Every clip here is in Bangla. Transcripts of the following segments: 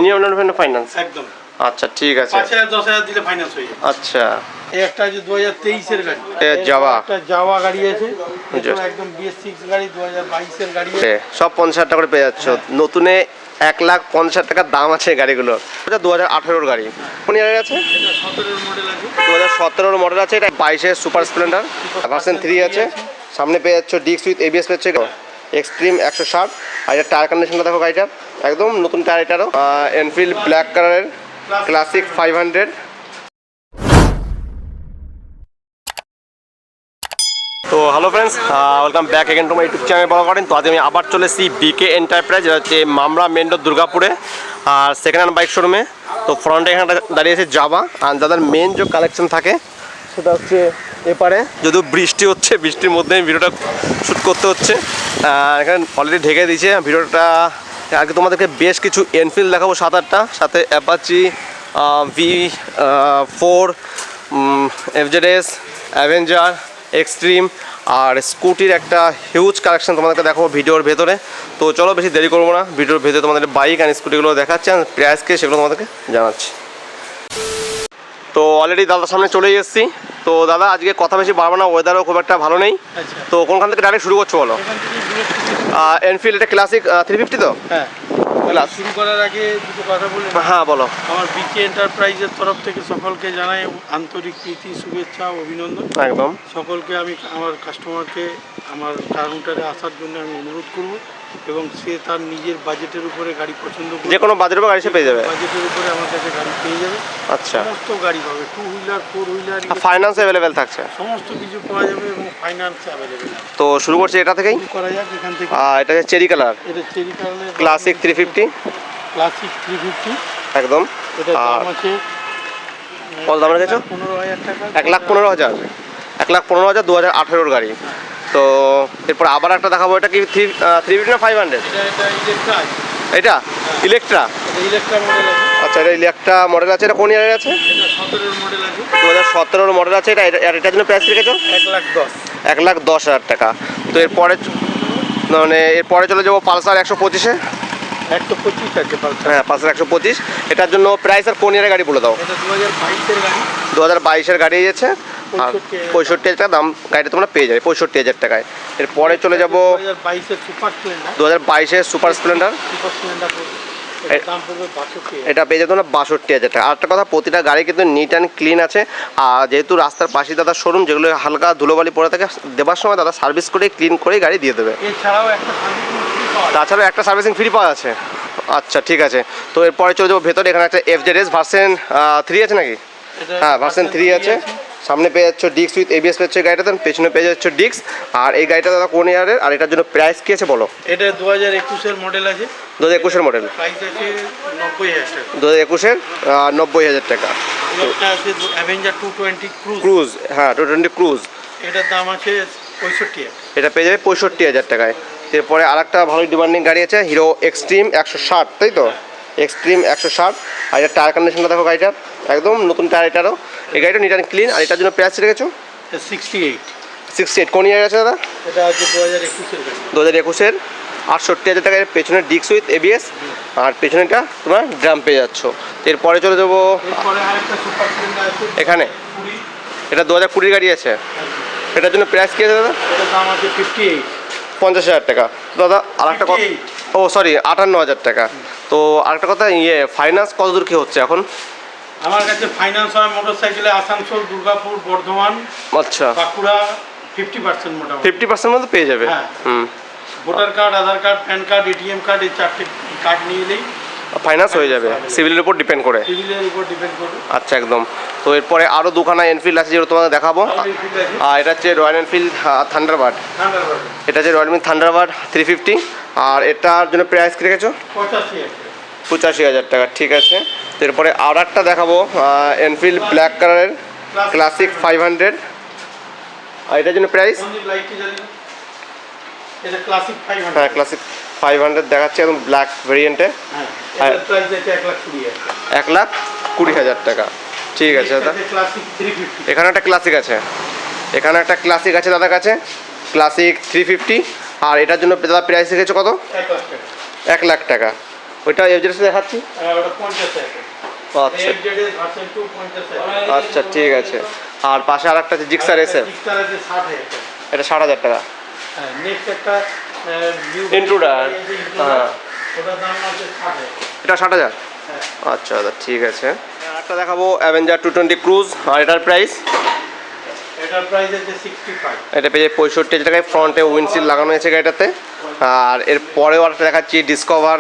মিনিমাম ডাউন পেমেন্ট ফাইন্যান্স একদম। আচ্ছা ঠিক আছে, 5,000 10,000 দিলে ফাইন্যান্স হয়ে যাবে। আচ্ছা এই একটা আছে 2023 এর গাড়ি, জাভা, একটা জাভা গাড়ি আছে, এটা একদম BS6 গাড়ি 2022 এর গাড়ি আছে। সব 50,000 টাকা করে পেয়ে যাচ্ছ। নতুনে 1,50,000 টাকার দাম আছে গাড়িগুলো। এটা 2018 গাড়ি, কোন ইয়ারের আছে? এটা 17 এর মডেল আছে, 2017 মডেল আছে। এটা 22 সুপার স্প্লেন্ডার ভার্সন 3 আছে। সামনে পেয়ে যাচ্ছ ডিস্ক উইথ ABS পেয়েছে, এক্সট্রিম 160। আর এটা টায়ার কন্ডিশনটা দেখো গাড়িটার, একদম নতুন টায়ার। এটারও এনফিল্ড ব্ল্যাক কালারের ক্লাসিক 500। তো hello friends, welcome back again to my YouTube channel বলা করেন। তো আজ আমি আবার চলে এসেছি BK এন্টারপ্রাইজ, যেটা হচ্ছে মামরা মেন রোড দুর্গাপুরে, আর সেকেন্ড হ্যান্ড বাইক শোরুমে। তো ফ্রন্টে এখানে দাঁড়িয়েছে জাভা, আর যাদের মেন যে কালেকশন থাকে সেটা হচ্ছে এপারে। যদিও বৃষ্টি হচ্ছে, বৃষ্টির মধ্যে আমি ভিডিওটা শ্যুট করতে হচ্ছে। এখানে অলরেডি ঢেকে দিয়েছে ভিডিওটা। আগে তোমাদেরকে বেশ কিছু এনফিল্ড দেখাবো 7-8টা, সাথে Apache V4, FZS, Avenger, Xtreme, আর স্কুটির একটা হিউজ কালেকশন তোমাদেরকে দেখাবো ভিডিওর ভেতরে। তো চলো বেশি দেরি করবো না, ভিডিওর ভেতরে তোমাদের বাইক আর স্কুটিগুলো দেখাচ্ছি, আর প্রাইসকে সেগুলো তোমাদেরকে জানাচ্ছি। তো অলরেডি দাদার সামনে চলে এসেছি। তো দাদা আজকে কথা বেশি বাড়বো না, ওয়েদারও খুব একটা ভালো নেই। তো কোনখান থেকে ডাইরেক্ট শুরু করছো বলো? এনফিল্ড এটা ক্লাসিক 350। তো হ্যাঁ, শুরু করার আগে দুটো কথা বলি। হ্যাঁ বলো। আমার BK এন্টারপ্রাইজের তরফ থেকে সকলকে জানাই আন্তরিক প্রীতি, শুভেচ্ছা, অভিনন্দন। একদম সকলকে আমি আমার কাস্টমারকে আমার কাউন্টারে আসার জন্য আমি অনুরোধ করব, এবং সে তার নিজের বাজেটের উপরে গাড়ি পছন্দ করে যে কোনো বাজেটের উপর গাড়ি সে পেয়ে যাবে। বাজেটের উপরে আমার কাছে গাড়ি পেয়ে যাবে। আচ্ছা, সমস্ত গাড়ি পাবে, 2 হুইলার 4 হুইলার, ফাইন্যান্স অ্যাভেলেবেল থাকছে, সমস্ত কিছু পাওয়া যাবে এবং ফাইন্যান্স অ্যাভেলেবেল। তো শুরু করছি এটা থেকেই। শুরু করা যাক এখান থেকে। এটা হচ্ছে চেরি কালার, এটা চেরি কালারের ক্লাসিক 350। ক্লাসিক 350 একদম। এটা দাম আছে কত দাম রেখেছো? 15,000 টাকা। 1,15,000, 1,15,000 2018 গাড়ি। তো এরপর আবার একটা দেখাবো। এটা কি 350 না 500? এটা ইলেকট্রা আছে। এটা ইলেকট্রা, এটা ইলেকট্রা মডেল আছে। আচ্ছা এটা ইলেকট্রা মডেল আছে। এটা কোন ইয়ারের আছে? এটা 17 এর মডেল আছে, 2017 মডেল আছে। এটা এটার জন্য প্রাইস রেখেছো 1,10,000। 1,10,000 টাকা। তো এরপরে মানে এরপরে চলে যাবো পালসার 125-এ। 125 আছে পালসার। হ্যাঁ পালসার 125। এটার জন্য প্রাইস আর কোন ইয়ারের গাড়ি বলে দাও? এটা 2022 এর গাড়ি। 2022 এর গাড়ি আছে, আর 65,000 টাকা দাম গাড়িটা তোমরা পেয়ে যাবে, 65,000 টাকায়। এরপরে চলে যাবো 2022 এর সুপার স্প্লেন্ডার। 2022 এর সুপার স্প্লেন্ডার। সুপার স্প্লেন্ডার এর দাম পড়বে 62,000। এটা পেয়ে যেত না 62,000 টাকা। আরেকটা কথা, প্রতিটা গাড়ি কিন্তু নিট অ্যান্ড ক্লিন আছে। আর যেহেতু রাস্তার পাশে দাদার শোরুম, যেগুলো হালকা ধুলোবালি পড়ে থাকে, দেবার সময় দাদা সার্ভিস করে ক্লিন করে গাড়ি দিয়ে দেবে। এছাড়াও একটা সার্ভিসিং ফ্রি পাওয়া যায়। তাছাড়াও একটা সার্ভিসিং ফ্রি পাওয়া আছে। আচ্ছা ঠিক আছে। তো এরপরে চলে যাবো ভেতরে। এখানে একটা FZS ভার্সন 3 আছে নাকি? হ্যাঁ ভার্সন 3 আছে। সামনে পেয়ে যাচ্ছ ডিস্ক উইথ ABS পেয়েছে গাড়িটাতে, পেছনে পেয়ে যাচ্ছ ডিস্ক। আর এই গাড়িটা দাদা কোন ইয়ারের, আর এটার জন্য প্রাইস কি আছে বলো? এটা 2021 এর মডেল আছে। 2021 এর মডেল, প্রাইস আছে 90,000 টাকা। 2021 এর 90,000 টাকা। একটা আছে অ্যাভেঞ্জার 220 ক্রুজ, হ্যাঁ 220 ক্রুজ। এটার দাম আছে 65,000। এটা পেয়ে যাবে 65,000 টাকায়। এরপরে আরেকটা ভালোই ডিমান্ডিং গাড়ি আছে, হিরো এক্সট্রিম 160, তাই তো? এক্সট্রিম 160। আর এটা টায়ার কন্ডিশনটা দেখো গাড়িটার, একদম নতুন টায়ার এটারও। এই গাড়িটা নিট অ্যান্ড ক্লিন। আর এটার জন্য প্রাইস রেখেছো 68। কোন ইয়ার আছে দাদা? এটা আছে 2021 এর গাড়ি। 2021 এর 68,000 টাকায়। পেছনে ডিস্ক উইথ ABS, আর পেছনেটা তোমার ড্রাম পেয়ে যাচ্ছ। এরপরে চলে যাবো এরপরে আরেকটা সুপার স্প্লেন্ডার আছে এখানে। 20। এটা 2020 গাড়ি আছে। এটার জন্য প্রাইস কি আছে দাদা? এটার দাম আছে 58। 50,000 টাকা। দাদা আরেকটা কথা, ও সরি 58,000 টাকা। তো আরেকটা কথা, ফাইন্যান্স কত দূর কি হচ্ছে এখন? আমার কাছে ফাইন্যান্স হয় মোটরসাইকেলে আসানসোল, দুর্গাপুর, বর্ধমান, আচ্ছা বাঁকুড়া 50% মোটামুটি। 50% মধ্যে পেয়ে যাবে। হ্যাঁ। হুম, voter card, Aadhaar card, PAN card, ATM card, এই 4টে কার্ড নিয়ে এলেই ফাইন্যান্স হয়ে যাবে, সিভিলের উপর ডিপেন্ড করে। সিভিলের উপর ডিপেন্ড করবে। আচ্ছা একদম। তো এরপরে আরও দুখানা এনফিল্ড আছে যেগুলো তোমাকে দেখাবো। আর এটা হচ্ছে রয়্যাল এনফিল্ড থান্ডারবার্ড। এটা হচ্ছে রয়্যাল এনফিল্ড থান্ডারবার্ড 350। আর এটার জন্য প্রাইস কি রেখেছো? 85,000 টাকা। ঠিক আছে। তো এরপরে আর একটা দেখাবো, এনফিল্ড ব্ল্যাক কালারের ক্লাসিক 500। আর এটার জন্য প্রাইস, এটা ক্লাসিক 500। হ্যাঁ ক্লাসিক 500 দেখাচ্ছে, একদম ব্ল্যাক ভেরিয়েন্টে। এটার প্রাইস আছে 1,20,000। 1,20,000 টাকা। ঠিক আছে দাদা। ক্লাসিক 350। এখানে একটা ক্লাসিক আছে, এখানে একটা ক্লাসিক আছে দাদার কাছে, ক্লাসিক 350। আর এটার জন্য দাদা প্রাইস রেখেছো কত? 1,00,000 টাকা। 1,00,000 টাকা। ওইটা এফজেড দেখাচ্ছি। ওটা 50,000 টাকা। আচ্ছা এফজেড এর ভার্সন 2 50,000 আচ্ছা ঠিক আছে। আর পাশে আর একটা আছে জিক্সার এসএফ, জিক্সার আছে 60,000 টাকা। এটা 60,000 টাকা। হ্যাঁ, নেক্সট একটা ইন্ট্রুডার, হ্যাঁ ওটার দাম আছে 60,000 এটা 60,000। হ্যাঁ। আচ্ছা দাদা ঠিক আছে। একটা দেখাবো অ্যাভেঞ্জার 220 ক্রুজ, আর এটার প্রাইস, এটার প্রাইস আছে 65। এটা পেয়ে 65,000 টাকায়। ফ্রন্টে উইন্ডশিল্ড লাগানো আছে গাড়িটাতে। আর এর পরেও একটা দেখাচ্ছি ডিসকভার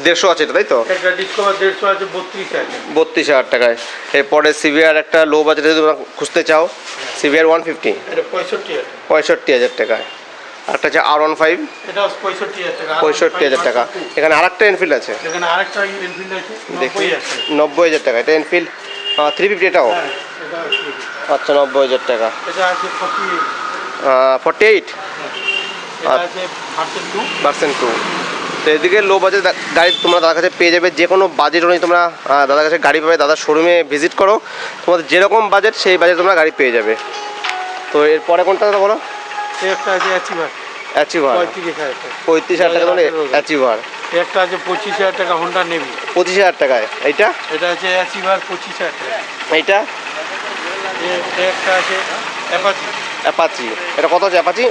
150 আছে এটা, তাই তো? এটা ডিসকভার 150 আছে 32,000 টাকা। 32,000 টাকায়। এরপরে সিভিআর একটা লো বাজেটে যদি তোমরা খুঁজতে চাও, সিভিআর 150, এটা 65,000 টাকা। 65,000 টাকায়। আরেকটা আছে R15, এটাও 65,000 টাকা। 65,000 টাকা। এখানে আরেকটা এনফিল্ড আছে, এখানে আরেকটা এনফিল্ড আছে দেখি 90,000 টাকা। 90,000 টাকা। এটা এনফিল্ড 350, এটাও হ্যাঁ, এটা আছে। আচ্ছা 90,000 টাকা। এটা আছে 48। 48 এটা আছে ভার্সন 2। ভার্সন 2। তো এদিকে লো বাজেট গাড়ি তোমরা দাদার কাছে পেয়ে যাবে। যে কোনো বাজেট অনুযায়ী তোমরা দাদার কাছে গাড়ি পাবে। দাদার শোরুমে ভিজিট করো, তোমাদের যেরকম বাজেট সেই বাজেট তোমরা গাড়ি পেয়ে যাবে। তো এরপরে কোনটা দাদা বলো? এই একটা আছে অ্যাচিভার অ্যাচিভার 35,000 টাকা। 35,000 টাকা মানে অ্যাচিভার। এই একটা আছে 25,000 টাকা হোন্ডা নেভি। 25,000 টাকায়। এইটা এটা আছে অ্যাচিভার 25,000 টাকা। এইটা এই একটা আছে অ্যাপাচি। অ্যাপাচি, এটা কত আছে অ্যাপাচি?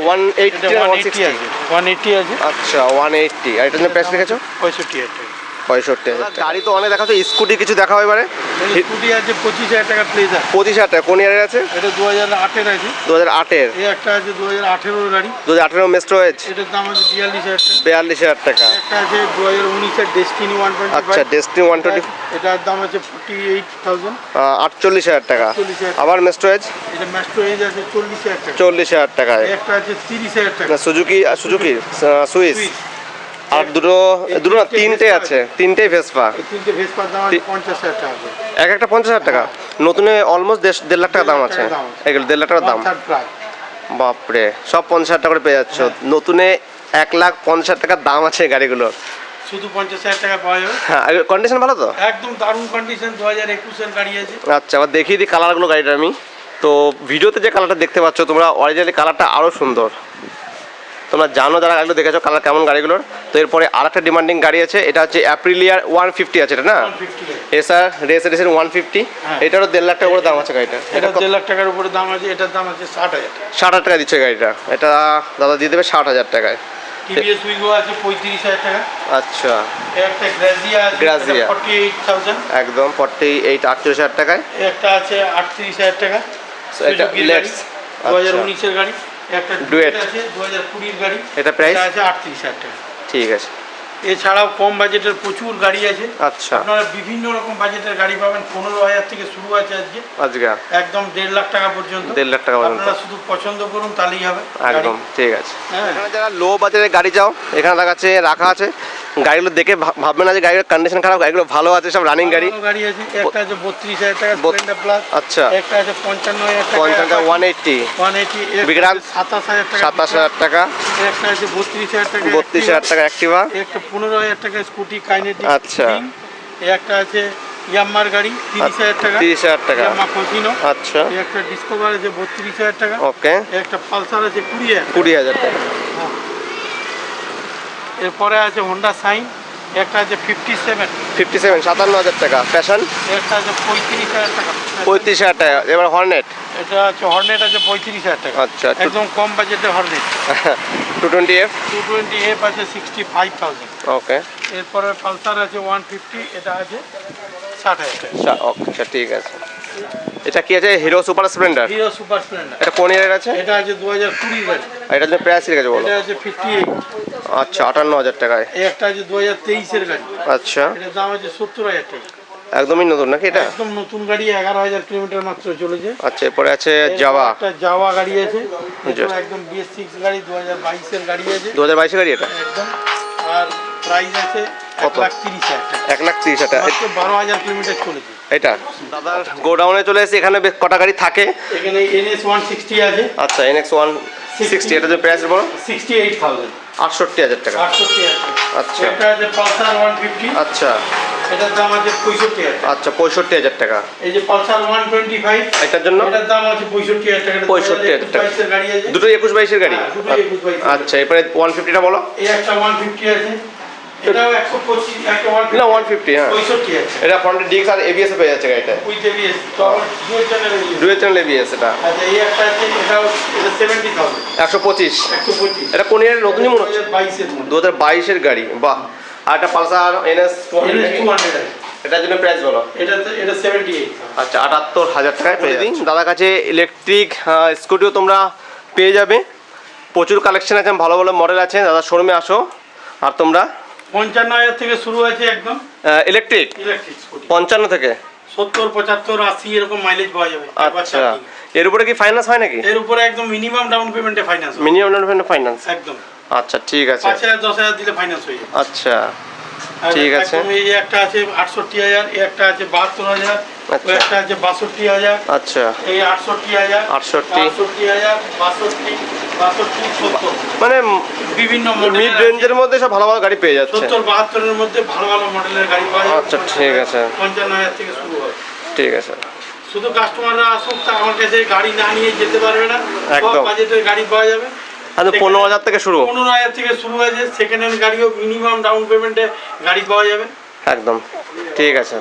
180 এটা না 180 160? আছে। 180 আছে। আচ্ছা 180। আর এটার জন্য প্রাইস লিখেছো 65,000 টাকা। 65,000 টাকা। গাড়ি তো অনেক দেখাচ্ছ, স্কুটি কিছু দেখাও এবারে। স্কুটি আছে 25,000 টাকা প্লেজার। 25,000 টাকা। কোন ইয়ারের আছে? এটা 2008 এর আছে। 2008-এর। এই একটা আছে 2018 এর গাড়ি। 2018 মেস্ট্রোয়েজ এটার দাম আছে 42,000 টাকা। 42,000 টাকা। একটা আছে 2019 এর ডেস্টিনি 125। আচ্ছা ডেস্টিনি 120 এটার দাম আছে 48,000। 48,000 টাকা। 48,000 আবার মেস্ট্রোয়েজ এটা ম্যাস্ট্রো এজ আছে 40,000 টাকা। 40,000 টাকায়। একটা আছে 30,000 টাকা। Suzuki Swiss. আর দুটো না তিনটে আছে, তিনটেই ভেসপা। এই তিনটে ভেসপার দাম আছে 50,000 টাকা করে। এক একটা 50,000 টাকা। নতুনে অলমোস্ট 1.5 লাখ টাকা দাম আছে। এগুলো 1.5 লাখ টাকা দাম। 1/3 প্রায়। বাপরে, সব 50,000 টাকা করে পেয়ে যাচ্ছ। নতুনে 1,50,000 টাকার দাম আছে গাড়িগুলো। শুধু 50,000 টাকা পাওয়া যাবে। হ্যাঁ কন্ডিশন ভালো তো? একদম দারুণ কন্ডিশন। 2021 এর গাড়ি আছে। আচ্ছা আবার দেখিয়ে দিই কালারগুলো গাড়িটা আমি। তো ভিডিওতে যে কালারটা দেখতে পাচ্ছ তোমরা, অরিজিনালি কালারটা আরও সুন্দর। তোমরা জানো যারা গাড়িগুলো দেখেছো কালার কেমন গাড়িগুলোর। তো এরপরে আরেকটা ডিমান্ডিং গাড়ি আছে, এটা হচ্ছে অ্যাপ্রিলিয়ার 150 আছে এটা না? 150 এসআর রেস এডিশন 150। হ্যাঁ। এটারও 1.5 লাখ টাকা করে দাম আছে গাড়িটা। এটা 1.5 লাখ টাকার উপরে দাম আছে। এটার দাম আছে 60,000 টাকা। 60,000 টাকা দিচ্ছে গাড়িটা। এটা দাদা দিয়ে দেবে 60,000 টাকায়। টিভিএস উইগো আছে 35,000 টাকা। আচ্ছা এই একটা গ্রাজিয়া আছে। গ্রাজিয়া। 48,000। একদম 48 টাকায়। এই একটা আছে 38,000 টাকা। এটা সুজুকির গাড়ি, লেটস 2019 এর গাড়ি। একটা ডুয়েট ডুয়েট আছে 2020 এর গাড়ি। এটা প্রাইস এটা আছে 38,000 টাকা। ঠিক আছে। এছাড়াও কম বাজেটের প্রচুর গাড়ি আছে। আচ্ছা আপনারা বিভিন্ন রকম বাজেটের গাড়ি পাবেন। 15,000 থেকে শুরু আছে আজকে, আজকে একদম 1.5 লাখ টাকা পর্যন্ত। 1.5 লাখ টাকা পর্যন্ত। আপনারা শুধু পছন্দ করুন তাহলেই হবে গাড়ি। একদম ঠিক আছে। হ্যাঁ, এখানে যারা লো বাজেটের গাড়ি চাও, এখানে দেখা যাচ্ছে রাখা আছে। গাড়িগুলো দেখে ভাববে না যে গাড়ির কন্ডিশন খারাপ, গাড়িগুলো ভালো আছে, সব রানিং গাড়ি। ভালো গাড়ি আছে। একটা আছে 32,000 টাকা স্প্লেন্ডার প্লাস। আচ্ছা একটা আছে 55,000 টাকা 50 টাকা 180 180। বিক্রান্ত 27,000 টাকা 27,000 টাকা। একটা আছে 32,000 টাকা 32,000 টাকা অ্যাক্টিভা। একটা 15,000 টাকা স্কুটি কাইনেটিক। আচ্ছা। একটা আছে ইয়াম্মার গাড়ি 30,000 টাকা। 30,000 টাকা। ইয়াম্মা ফসিনো। আচ্ছা একটা ডিসকভার আছে 32,000 টাকা। ওকে। একটা পালসার আছে 20,000। 20,000 টাকা। এরপরে আছে হোন্ডা সাইন। একটা আছে 57। 57,000 টাকা। প্যাশন একটা আছে 35,000 টাকা। 35,000 টাকা। এবার হর্নেট এটা আছে হর্নেট আছে 35,000 টাকা। আচ্ছা একদম কম বাজেটের হর্নেট। 220F 220F আছে 65,000। ওকে। এরপরে পালসার আছে 150। এটা আছে 60,000 টাকা। আচ্ছা ঠিক আছে। এটা কি আছে? Hero super Splendor. Hero super Splendor. এটা কোন ইয়ারের আছে? এটা আছে 2020 গাড়ি। এটার জন্য প্রাইস ঠিক আছে বলো। এটা আছে 58। আচ্ছা 58,000 টাকায়। এই একটা আছে 2023 এর গাড়ি। আচ্ছা এটার দাম আছে 70,000 টাকা। একদমই নতুন নাকি এটা? একদম নতুন গাড়ি, 11,000 কিলোমিটার মাত্র চলেছে। আচ্ছা এরপরে আছে জাভা। একটা জাভা গাড়ি আছে। এটা একদম BS6 গাড়ি, 2022 এর গাড়ি আছে 2022 গাড়ি এটা। একদম। আর প্রাইস আছে কত? 1,30,000 টাকা। 1,30,000 টাকা। মাত্র 12,000 কিলোমিটার চলেছে। এটা দাদার গোডাউনে চলে এসেছি। এখানে বেশ কটা গাড়ি থাকে। এখানে NS 160 আছে। আচ্ছা NX 160। এটা যে প্রাইস বলো 68,000। 68,000 টাকা। 68,000 টাকা। আচ্ছা এটা আছে পালসার 150। আচ্ছা এটার দাম আছে 65,000 টাকা। আচ্ছা 65,000 টাকা। এই যে পালসার 125 এটার জন্য এটার দাম আছে 65,000 টাকা। 65,000 টাকা। 2022 এর গাড়ি আছে। দুটোই 21-22 এর গাড়ি। হ্যাঁ, দুটোই 21-22 এর। আচ্ছা এরপরে 150টা বলো। এই একটা 150 আছে। এটাও 125 একটা না 150, হ্যাঁ 65 আছে এটা ফ্রন্টে ডিস্ক আর এবিএস পেয়ে যাচ্ছে গাড়িটা, উইথ এবিএস তো আমার dual channel dual channel ABS. এটা আচ্ছা এই একটা আছে এটাও এটা 70000 125। 125 এটা কোন ইয়ারের নতুনই মনে হচ্ছে? 22 এর মধ্যে 2022-এর গাড়ি, বাহ। আর একটা পালসার এনএস 200 এটার জন্য প্রাইস বলো। এটা 78 আচ্ছা 78,000 টাকায় পেয়ে দিন দাদার কাছে। ইলেকট্রিক স্কুটিও তোমরা পেয়ে যাবে, প্রচুর কালেকশন আছে, ভালো ভালো মডেল আছে। দাদা শোরুমে আসো। আর তোমরা 55000 থেকে শুরু আছে একদম ইলেকট্রিক ইলেকট্রিক স্কুটি 55 থেকে 70 75 80 এরকম মাইলেজ পাওয়া যাবে আচ্ছা, এর উপরে কি ফাইন্যান্স হয় নাকি? এর উপরে একদম মিনিমাম ডাউন পেমেন্টে ফাইন্যান্স মিনিমাম ফাইন্যান্স, একদম আচ্ছা ঠিক আছে। 5000 10000 দিলে ফাইন্যান্স হয়ে যাবে। আচ্ছা আর ঠিক আছে। একদম এই একটা আছে 68000, এই একটা আছে 72000, আচ্ছা। ওই একটা আছে 62000, আচ্ছা এই 68000 68 68000 62 70 মানে বিভিন্ন মিড মডেল রেঞ্জের মধ্যে সব ভালো ভালো গাড়ি পেয়ে যাচ্ছে। 70 72 এর মধ্যে ভালো ভালো মডেলের গাড়ি পাওয়া যাবে। আচ্ছা, ঠিক আছে। 55000 থেকে শুরু হয়। ঠিক আছে, শুধু কাস্টমাররা আসুক, তা আমার কাছে গাড়ি না নিয়ে যেতে পারবে না, সব একদম। বাজেটের গাড়ি পাওয়া যাবে। আচ্ছা 15,000 থেকে শুরু, 15000 থেকে শুরু হয়েছে। সেকেন্ড হ্যান্ড গাড়িও মিনিমাম ডাউন পেমেন্টে গাড়ি পাওয়া যাবে। একদম ঠিক আছে।